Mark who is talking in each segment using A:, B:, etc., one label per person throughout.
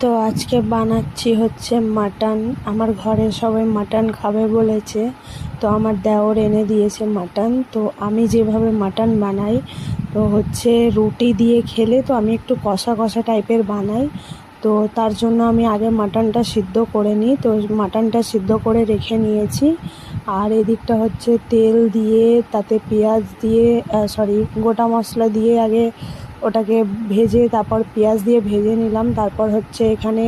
A: তো আজকে বানাচ্ছি হচ্ছে মাটন। আমার ঘরে সবাই মাটন খাবে বলেছে, তো আমার দেওর এনে দিয়েছে মাটন। তো আমি যেভাবে মাটন বানাই, তো হচ্ছে রুটি দিয়ে খেলে তো আমি একটু কষা কষা টাইপের বানাই। তো তার জন্য আমি আগে মাটনটা সিদ্ধ করে নিই। তো মাটনটা সিদ্ধ করে রেখে নিয়েছি। আর এদিকটা হচ্ছে তেল দিয়ে তাতে পেঁয়াজ দিয়ে গোটা মশলা দিয়ে আগে ওটাকে ভেজে তারপর পেঁয়াজ দিয়ে ভেজে নিলাম। তারপর হচ্ছে এখানে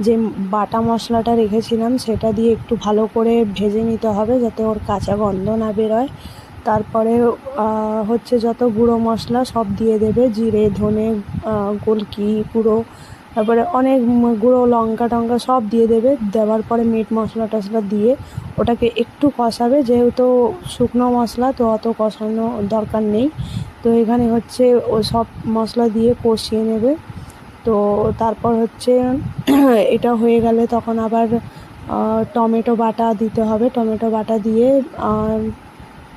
A: যে বাটা মশলাটা রেখেছিলাম সেটা দিয়ে একটু ভালো করে ভেজে নিতে হবে যাতে ওর কাঁচা গন্ধ না বেরোয়। তারপরে হচ্ছে যত গুঁড়ো মশলা সব দিয়ে দেবে, জিরে ধনে গোলকি গুঁড়ো, তারপরে অনেক গুঁড়ো লঙ্কা টঙ্কা সব দিয়ে দেবে। দেওয়ার পরে মিট মশলা টশলা দিয়ে ওটাকে একটু কষাবে, যেহেতু শুকনো মশলা তো অত কষানো দরকার নেই। তো এখানে হচ্ছে ও সব মশলা দিয়ে কষিয়ে নেবে। তো তারপর হচ্ছে এটা হয়ে গেলে তখন আবার টমেটো বাটা দিতে হবে। টমেটো বাটা দিয়ে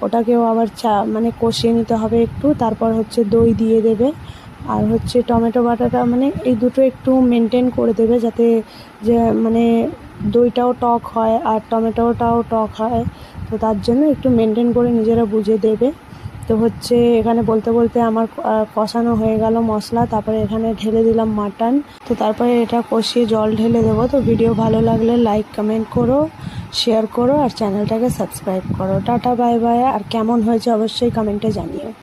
A: ওটাকেও আবার কষিয়ে নিতে হবে একটু। তারপর হচ্ছে দই দিয়ে দেবে। আর হচ্ছে টমেটো বাটাটা এই দুটো একটু মেনটেন করে দেবে যাতে যে দইটাও টক হয় আর টমেটোটাও টক হয়। তো তার জন্য একটু মেনটেন করে নিজেরা বুঝে দেবে। তো হচ্ছে এখানে বলতে বলতে আমার কষানো হয়ে গেল মশলা। তারপরে এখানে ঢেলে দিলাম মাটন। তো তারপরে এটা কষিয়ে জল ঢেলে দেবো। তো ভিডিও ভালো লাগলে লাইক কমেন্ট করো, শেয়ার করো আর চ্যানেলটাকে সাবস্ক্রাইব করো। Tata bye bye. আর কেমন হয়েছে অবশ্যই কমেন্টে জানিও।